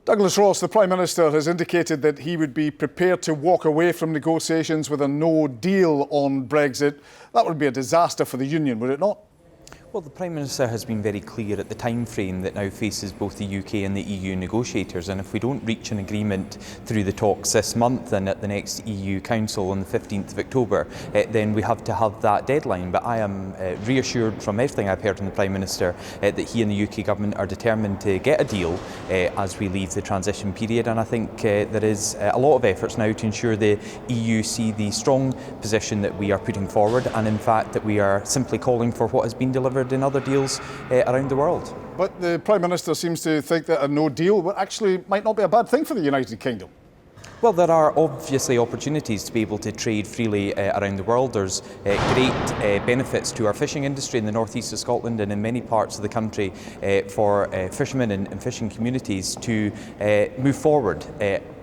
Douglas Ross, the Prime Minister, has indicated that he would be prepared to walk away from negotiations with a no deal on Brexit. That would be a disaster for the Union, would it not? Well, the Prime Minister has been very clear at the time frame that now faces both the UK and the EU negotiators, and if we don't reach an agreement through the talks this month and at the next EU Council on the 15th of October, then we have to have that deadline. But I am reassured from everything I've heard from the Prime Minister that he and the UK Government are determined to get a deal as we leave the transition period, and I think there is a lot of efforts now to ensure the EU see the strong position that we are putting forward, and in fact that we are simply calling for what has been delivered in other deals around the world. But the Prime Minister seems to think that a no deal actually might not be a bad thing for the United Kingdom. Well, there are obviously opportunities to be able to trade freely around the world. There's great benefits to our fishing industry in the northeast of Scotland and in many parts of the country for fishermen and fishing communities to move forward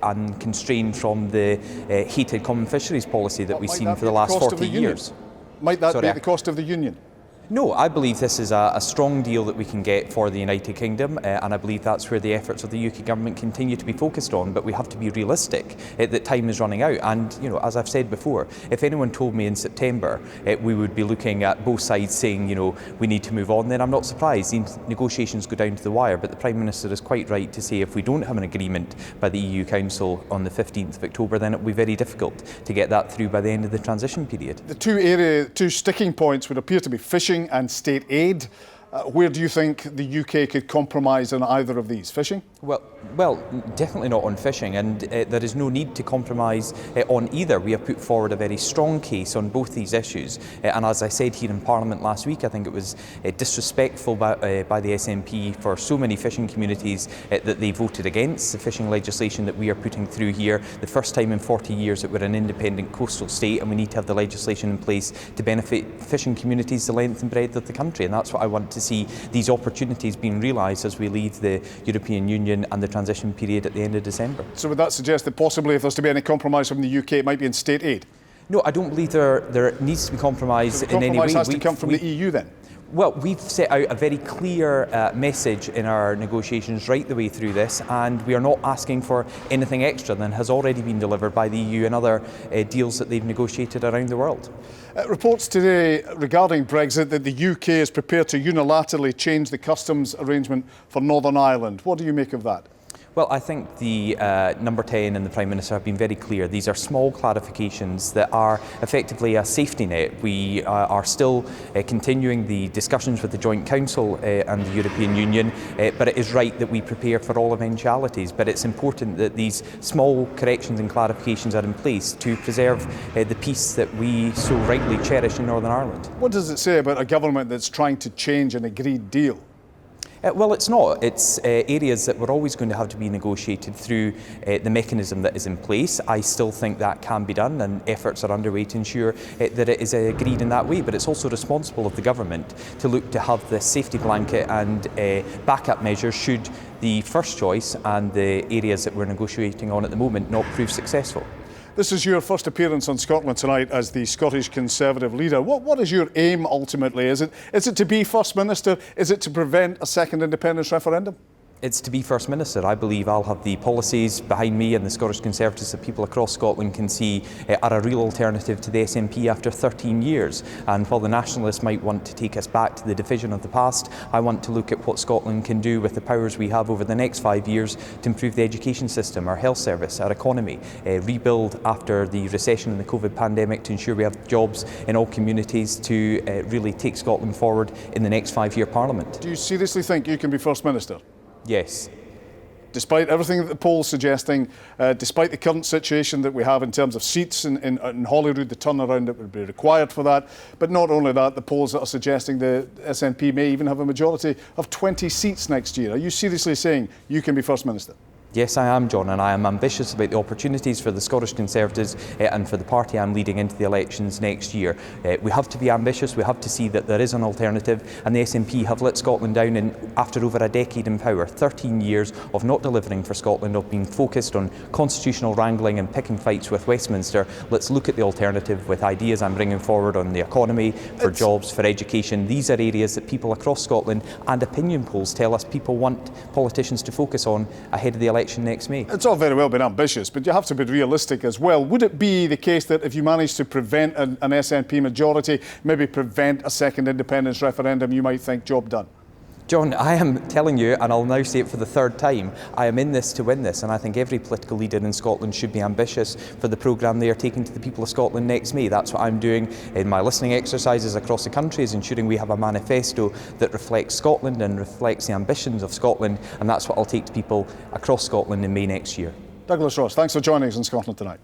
unconstrained from the hated common fisheries policy that we've seen for the last 40 years. Might that be at the cost of the Union? No, I believe this is a strong deal that we can get for the United Kingdom, and I believe that's where the efforts of the UK Government continue to be focused on, but we have to be realistic that time is running out. And, you know, as I've said before, if anyone told me in September we would be looking at both sides saying, you know, we need to move on, then I'm not surprised. These negotiations go down to the wire, but the Prime Minister is quite right to say if we don't have an agreement by the EU Council on the 15th of October, then it will be very difficult to get that through by the end of the transition period. The two sticking points would appear to be fishing and state aid. Where do you think the UK could compromise on either of these? Fishing? Well, definitely not on fishing, and there is no need to compromise on either. We have put forward a very strong case on both these issues, and as I said here in Parliament last week, I think it was disrespectful by the SNP for so many fishing communities that they voted against the fishing legislation that we are putting through here. The first time in 40 years that we're an independent coastal state, and we need to have the legislation in place to benefit fishing communities the length and breadth of the country, and that's what I want to see these opportunities being realised as we leave the European Union and the transition period at the end of December. So would that suggest that possibly if there's to be any compromise from the UK, it might be in state aid? No, I don't believe there needs to be compromise in any way. Compromise has to come from the EU then? Well, we've set out a very clear message in our negotiations right the way through this, and we are not asking for anything extra than has already been delivered by the EU and other deals that they've negotiated around the world. Reports today regarding Brexit that the UK is prepared to unilaterally change the customs arrangement for Northern Ireland. What do you make of that? Well, I think the Number 10 and the Prime Minister have been very clear. These are small clarifications that are effectively a safety net. We are still continuing the discussions with the Joint Council and the European Union, but it is right that we prepare for all eventualities. But it's important that these small corrections and clarifications are in place to preserve the peace that we so rightly cherish in Northern Ireland. What does it say about a government that's trying to change an agreed deal? Well, it's not. It's areas that we're always going to have to be negotiated through the mechanism that is in place. I still think that can be done, and efforts are underway to ensure that it is agreed in that way. But it's also responsible of the government to look to have the safety blanket and backup measures should the first choice and the areas that we're negotiating on at the moment not prove successful. This is your first appearance on Scotland Tonight as the Scottish Conservative leader. What is your aim ultimately? Is it to be First Minister? Is it to prevent a second independence referendum? It's to be First Minister. I believe I'll have the policies behind me and the Scottish Conservatives that people across Scotland can see are a real alternative to the SNP after 13 years. And while the Nationalists might want to take us back to the division of the past, I want to look at what Scotland can do with the powers we have over the next 5 years to improve the education system, our health service, our economy, rebuild after the recession and the COVID pandemic to ensure we have jobs in all communities to really take Scotland forward in the next 5-year Parliament. Do you seriously think you can be First Minister? Yes. Despite everything that the polls suggesting, despite the current situation that we have in terms of seats in Holyrood, the turnaround that would be required for that, but not only that, the polls that are suggesting the SNP may even have a majority of 20 seats next year. Are you seriously saying you can be First Minister? Yes, I am, John, and I am ambitious about the opportunities for the Scottish Conservatives and for the party I'm leading into the elections next year. We have to be ambitious, we have to see that there is an alternative, and the SNP have let Scotland down after over a decade in power. 13 years of not delivering for Scotland, of being focused on constitutional wrangling and picking fights with Westminster. Let's look at the alternative with ideas I'm bringing forward on the economy, for jobs, for education. These are areas that people across Scotland and opinion polls tell us people want politicians to focus on ahead of the election election next May. It's all very well being ambitious, but you have to be realistic as well. Would it be the case that if you manage to prevent an SNP majority, maybe prevent a second independence referendum, you might think job done? John, I am telling you, and I'll now say it for the third time, I am in this to win this, and I think every political leader in Scotland should be ambitious for the programme they are taking to the people of Scotland next May. That's what I'm doing in my listening exercises across the country, is ensuring we have a manifesto that reflects Scotland and reflects the ambitions of Scotland, and that's what I'll take to people across Scotland in May next year. Douglas Ross, thanks for joining us in Scotland Tonight.